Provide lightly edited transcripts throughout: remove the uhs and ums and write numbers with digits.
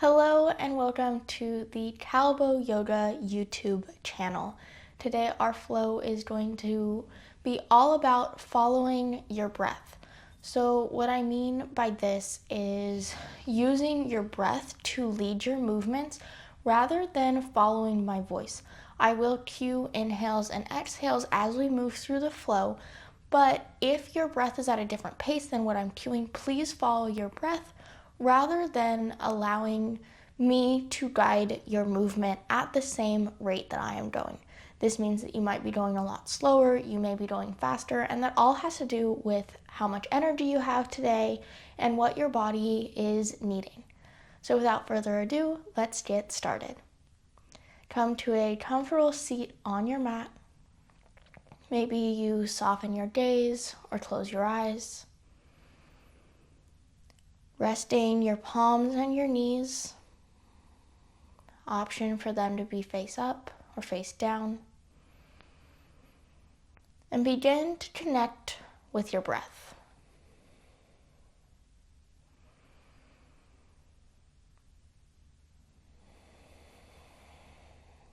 Hello and welcome to the Calbo Yoga YouTube channel. Today our flow is going to be all about following your breath. So what I mean by this is using your breath to lead your movements rather than following my voice. I will cue inhales and exhales as we move through the flow, but if your breath is at a different pace than what I'm cueing, please follow your breath rather than allowing me to guide your movement at the same rate that I am going. This means that you might be going a lot slower, you may be going faster, and that all has to do with how much energy you have today and what your body is needing. So without further ado, let's get started. Come to a comfortable seat on your mat. Maybe you soften your gaze or close your eyes. Resting your palms and your knees. Option for them to be face up or face down. And begin to connect with your breath.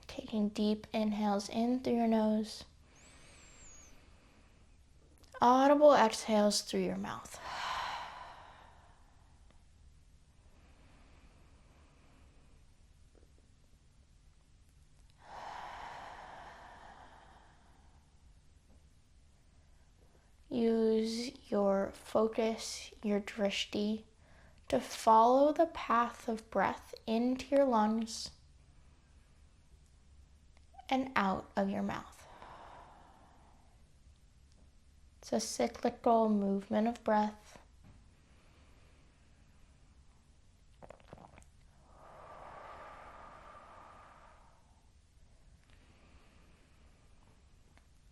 Taking deep inhales in through your nose. Audible exhales through your mouth. Use your focus, your drishti, to follow the path of breath into your lungs and out of your mouth. It's a cyclical movement of breath.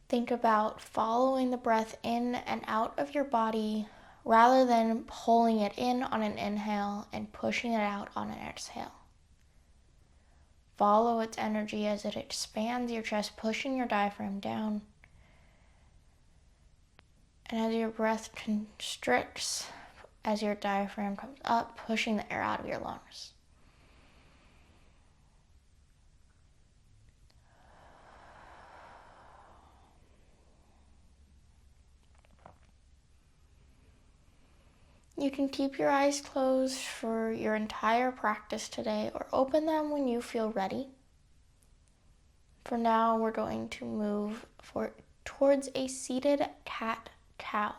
Think about following the breath in and out of your body rather than pulling it in on an inhale and pushing it out on an exhale. Follow its energy as it expands your chest, pushing your diaphragm down. And as your breath constricts, as your diaphragm comes up, pushing the air out of your lungs. You can keep your eyes closed for your entire practice today or open them when you feel ready. For now, we're going to move towards a seated cat-cow.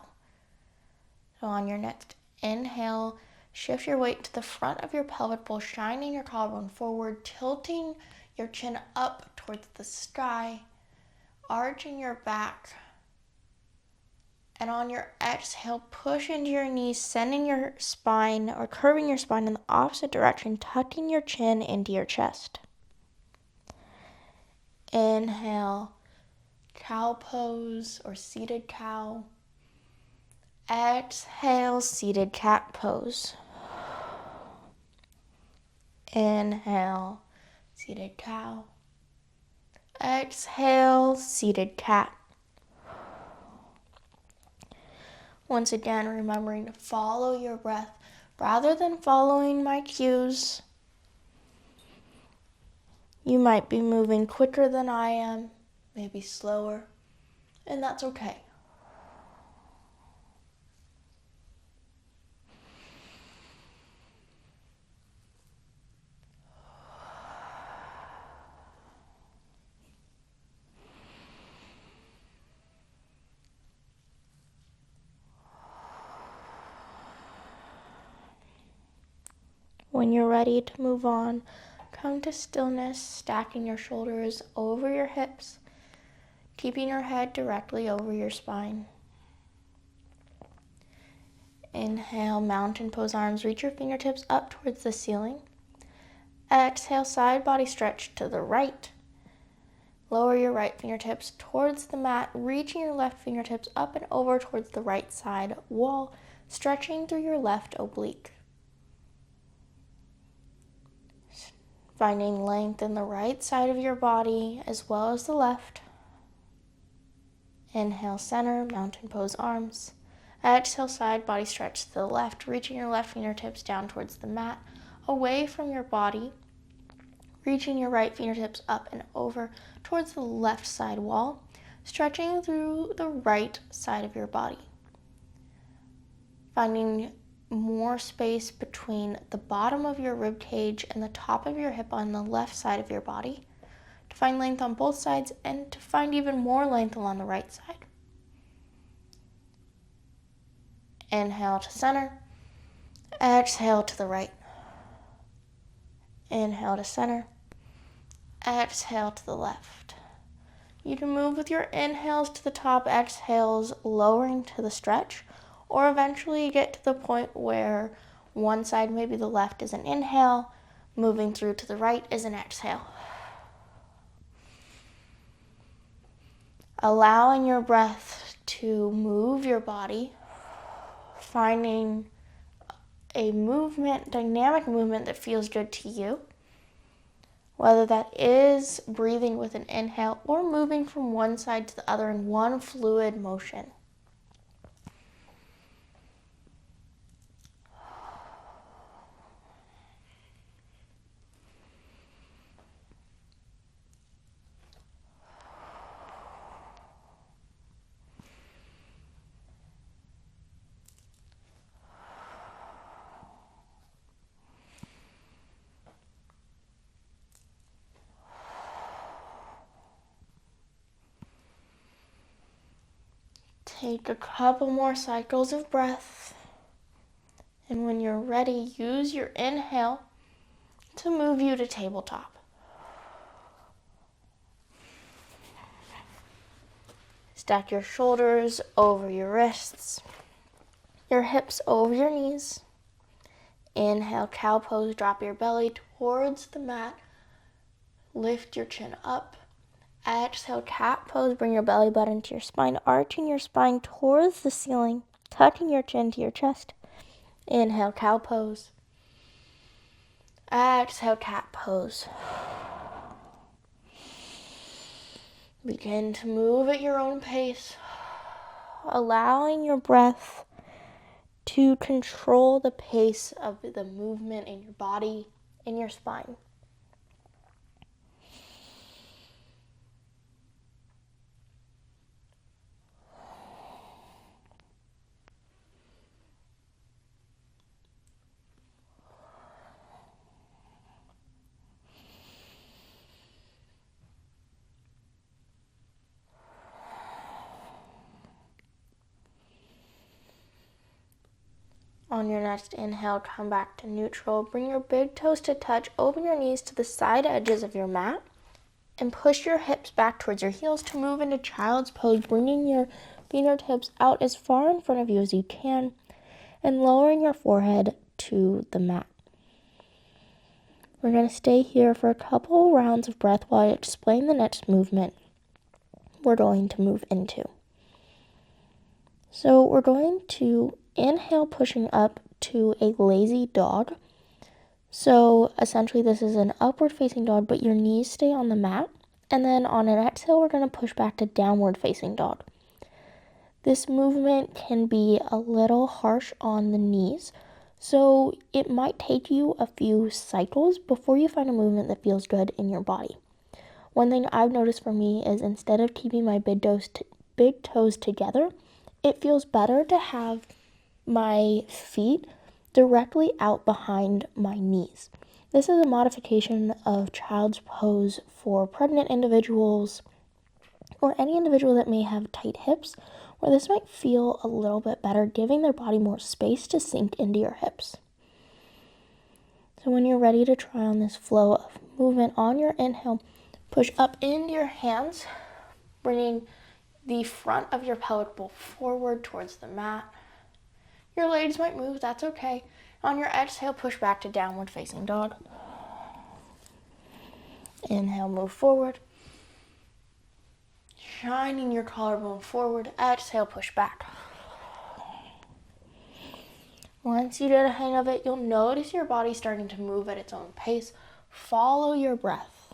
So on your next inhale, shift your weight to the front of your pelvic bowl, shining your collarbone forward, tilting your chin up towards the sky, arching your back. And on your exhale, push into your knees, sending your spine or curving your spine in the opposite direction, tucking your chin into your chest. Inhale, cow pose or seated cow. Exhale, seated cat pose. Inhale, seated cow. Exhale, seated cat. Once again, remembering to follow your breath rather than following my cues. You might be moving quicker than I am, maybe slower, and that's okay. When you're ready to move on, come to stillness, stacking your shoulders over your hips, keeping your head directly over your spine. Inhale, mountain pose arms, reach your fingertips up towards the ceiling. Exhale, side body stretch to the right. Lower your right fingertips towards the mat, reaching your left fingertips up and over towards the right side wall, stretching through your left oblique. Finding length in the right side of your body as well as the left. Inhale, center, mountain pose arms. Exhale, side body stretch to the left, reaching your left fingertips down towards the mat, away from your body, reaching your right fingertips up and over towards the left side wall, stretching through the right side of your body. Finding more space between the bottom of your rib cage and the top of your hip on the left side of your body, to find length on both sides and to find even more length along the right side. Inhale to center, exhale to the right. Inhale to center, exhale to the left. You can move with your inhales to the top, exhales lowering to the stretch, or eventually get to the point where one side, maybe the left, is an inhale, moving through to the right is an exhale. Allowing your breath to move your body, finding a movement, dynamic movement that feels good to you, whether that is breathing with an inhale or moving from one side to the other in one fluid motion. Take a couple more cycles of breath. And when you're ready, use your inhale to move you to tabletop. Stack your shoulders over your wrists, your hips over your knees. Inhale, cow pose, drop your belly towards the mat. Lift your chin up. Exhale, cat pose, bring your belly button to your spine, arching your spine towards the ceiling, tucking your chin to your chest. Inhale, cow pose. Exhale, cat pose. Begin to move at your own pace, allowing your breath to control the pace of the movement in your body, in your spine. On your next inhale, come back to neutral. Bring your big toes to touch. Open your knees to the side edges of your mat and push your hips back towards your heels to move into child's pose, bringing your fingertips out as far in front of you as you can and lowering your forehead to the mat. We're going to stay here for a couple rounds of breath while I explain the next movement we're going to move into. So we're going to inhale, pushing up to a lazy dog. So essentially this is an upward facing dog, but your knees stay on the mat. And then on an exhale, we're going to push back to downward facing dog. This movement can be a little harsh on the knees, so it might take you a few cycles before you find a movement that feels good in your body. One thing I've noticed for me is instead of keeping my big toes together, it feels better to have my feet directly out behind my knees. This is a modification of child's pose for pregnant individuals or any individual that may have tight hips, where this might feel a little bit better, giving their body more space to sink into your hips. So when you're ready to try on this flow of movement on your inhale, push up into your hands, bringing the front of your pelvic bowl forward towards the mat. Your legs might move, that's okay. On your exhale, push back to downward facing dog. Inhale, move forward. Shining your collarbone forward. Exhale, push back. Once you get a hang of it, you'll notice your body starting to move at its own pace. Follow your breath.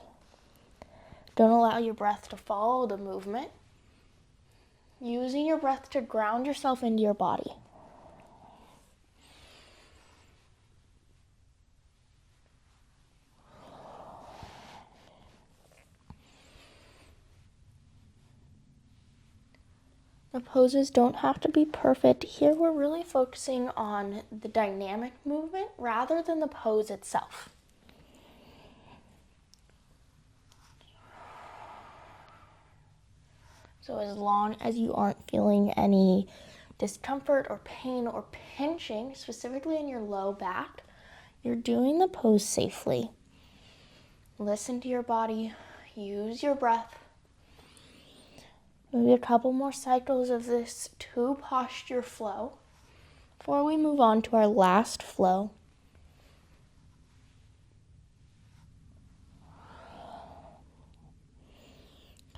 Don't allow your breath to follow the movement. Using your breath to ground yourself into your body. The poses don't have to be perfect. Here we're really focusing on the dynamic movement rather than the pose itself. So as long as you aren't feeling any discomfort or pain or pinching, specifically in your low back, you're doing the pose safely. Listen to your body, use your breath. Maybe a couple more cycles of this two-posture flow before we move on to our last flow.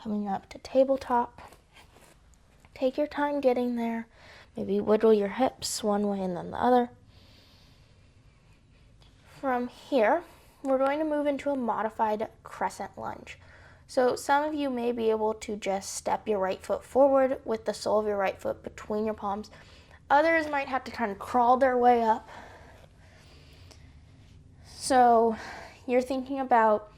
Coming up to tabletop. Take your time getting there. Maybe wiggle your hips one way and then the other. From here, we're going to move into a modified crescent lunge. So some of you may be able to just step your right foot forward with the sole of your right foot between your palms. Others might have to kind of crawl their way up. So you're thinking about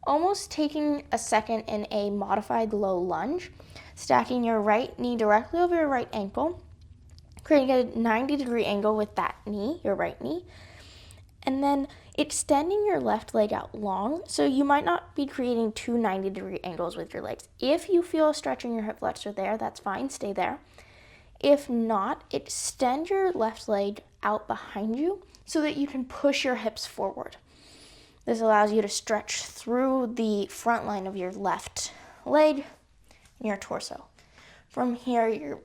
almost taking a second in a modified low lunge, stacking your right knee directly over your right ankle, creating a 90-degree angle with that knee, your right knee, and then extending your left leg out long. So you might not be creating two 90-degree angles with your legs. If you feel a stretch in your hip flexor there, that's fine, stay there. If not, extend your left leg out behind you so that you can push your hips forward. This allows you to stretch through the front line of your left leg and your torso. From here, you're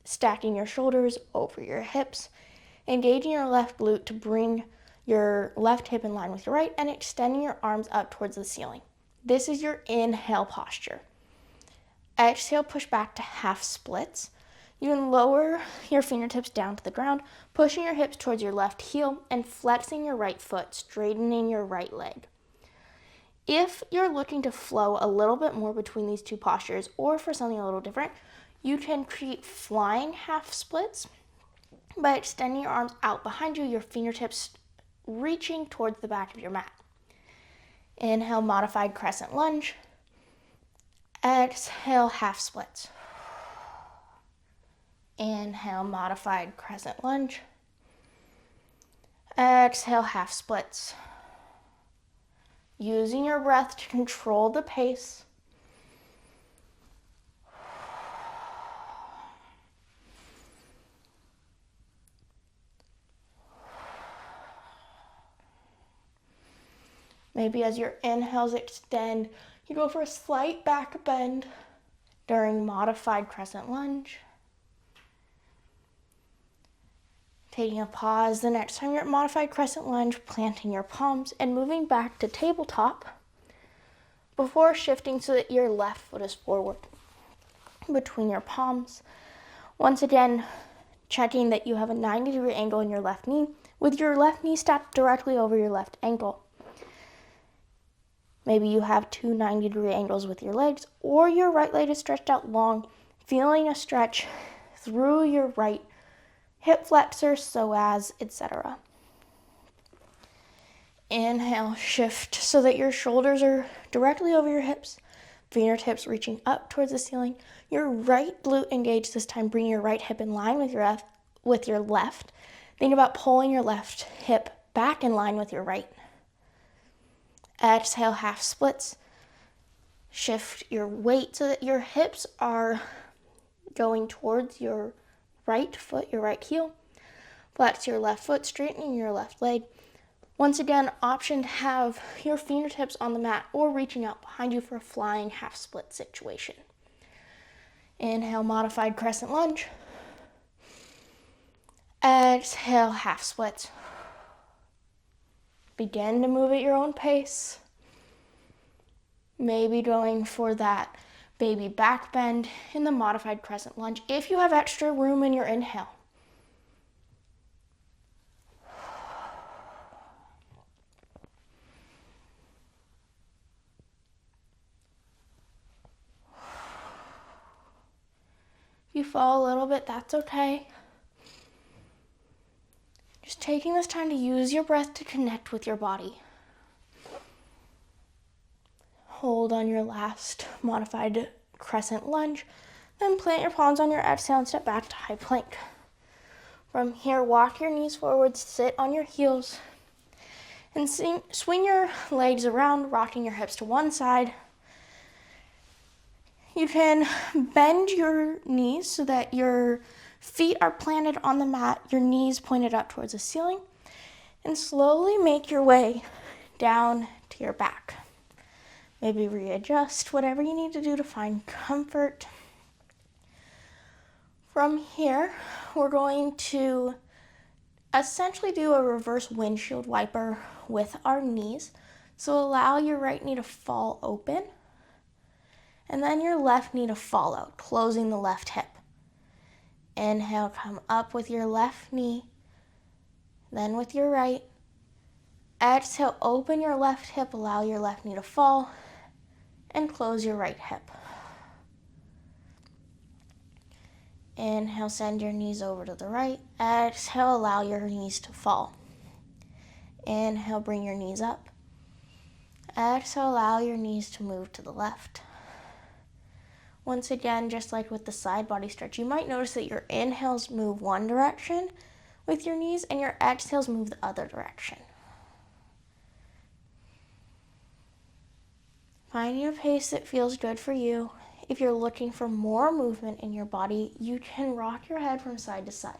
stacking your shoulders over your hips, engaging your left glute to bring your left hip in line with your right, and extending your arms up towards the ceiling. This is your inhale posture. Exhale, push back to half splits. You can lower your fingertips down to the ground, pushing your hips towards your left heel and flexing your right foot, straightening your right leg. If you're looking to flow a little bit more between these two postures, or for something a little different, you can create flying half splits by extending your arms out behind you, your fingertips reaching towards the back of your mat. Inhale, modified crescent lunge. Exhale, half splits. Inhale, modified crescent lunge. Exhale, half splits. Using your breath to control the pace. Maybe as your inhales extend, you go for a slight back bend during modified crescent lunge. Taking a pause the next time you're at modified crescent lunge, planting your palms and moving back to tabletop before shifting so that your left foot is forward between your palms. Once again, checking that you have a 90-degree angle in your left knee with your left knee stacked directly over your left ankle. Maybe you have two 90-degree angles with your legs, or your right leg is stretched out long, feeling a stretch through your right hip flexor, psoas, etc. Inhale, shift so that your shoulders are directly over your hips, fingertips reaching up towards the ceiling. Your right glute engaged this time, bring your right hip in line with your left. Think about pulling your left hip back in line with your right. Exhale, half splits. Shift your weight so that your hips are going towards your right foot, your right heel. Flex your left foot, straightening your left leg. Once again, option to have your fingertips on the mat or reaching out behind you for a flying half split situation. Inhale, modified crescent lunge. Exhale, half splits. Begin to move at your own pace. Maybe going for that baby back bend in the modified crescent lunge if you have extra room in your inhale. If you fall a little bit, that's okay. Just taking this time to use your breath to connect with your body. Hold on your last modified crescent lunge. Then plant your palms on your exhale and step back to high plank. From here, walk your knees forward, sit on your heels, and swing your legs around, rocking your hips to one side. You can bend your knees so that your feet are planted on the mat, your knees pointed up towards the ceiling, and slowly make your way down to your back. Maybe readjust, whatever you need to do to find comfort. From here, we're going to essentially do a reverse windshield wiper with our knees. So allow your right knee to fall open, and then your left knee to fall out, closing the left hip. Inhale, come up with your left knee, then with your right. Exhale, open your left hip, allow your left knee to fall, and close your right hip. Inhale, send your knees over to the right. Exhale, allow your knees to fall. Inhale, bring your knees up. Exhale, allow your knees to move to the left. Once again, just like with the side body stretch, you might notice that your inhales move one direction with your knees and your exhales move the other direction. Finding a pace that feels good for you. If you're looking for more movement in your body, you can rock your head from side to side.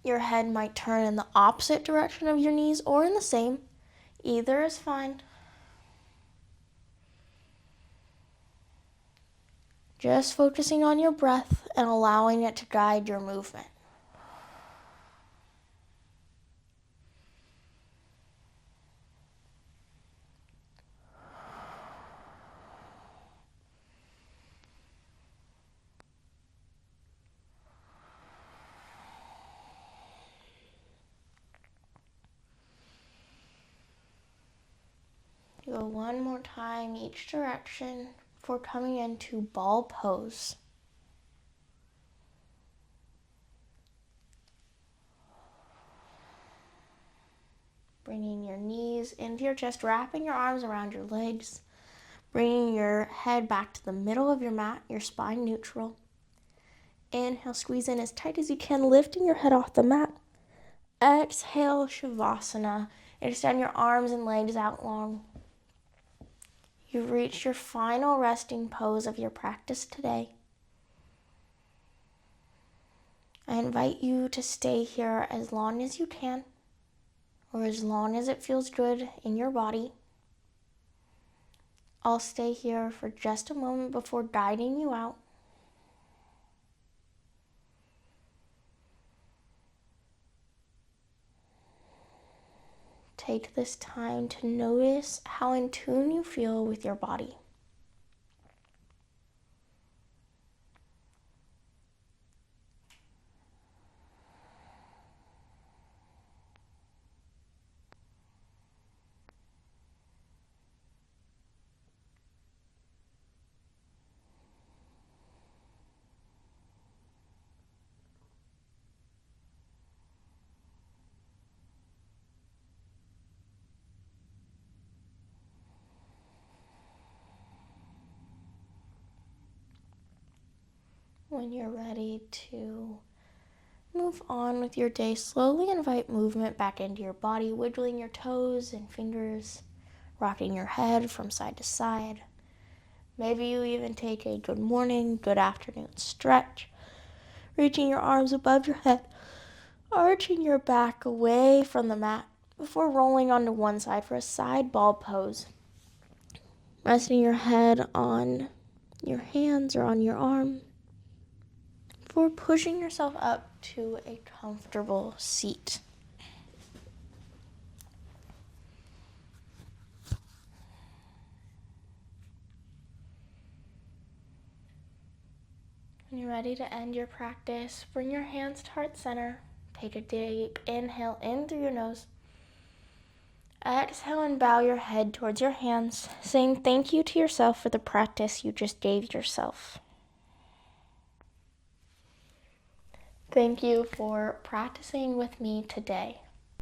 Your head might turn in the opposite direction of your knees or in the same. Either is fine. Just focusing on your breath and allowing it to guide your movement. Go one more time each direction before coming into ball pose. Bringing your knees into your chest, wrapping your arms around your legs, bringing your head back to the middle of your mat, your spine neutral. Inhale, squeeze in as tight as you can, lifting your head off the mat. Exhale, Savasana. Extend your arms and legs out long. You've reached your final resting pose of your practice today. I invite you to stay here as long as you can, or as long as it feels good in your body. I'll stay here for just a moment before guiding you out. Take this time to notice how in tune you feel with your body. When you're ready to move on with your day, slowly invite movement back into your body, wiggling your toes and fingers, rocking your head from side to side. Maybe you even take a good morning, good afternoon stretch, reaching your arms above your head, arching your back away from the mat before rolling onto one side for a side ball pose. Resting your head on your hands or on your arm, for pushing yourself up to a comfortable seat. When you're ready to end your practice, bring your hands to heart center. Take a deep inhale in through your nose. Exhale and bow your head towards your hands, saying thank you to yourself for the practice you just gave yourself. Thank you for practicing with me today.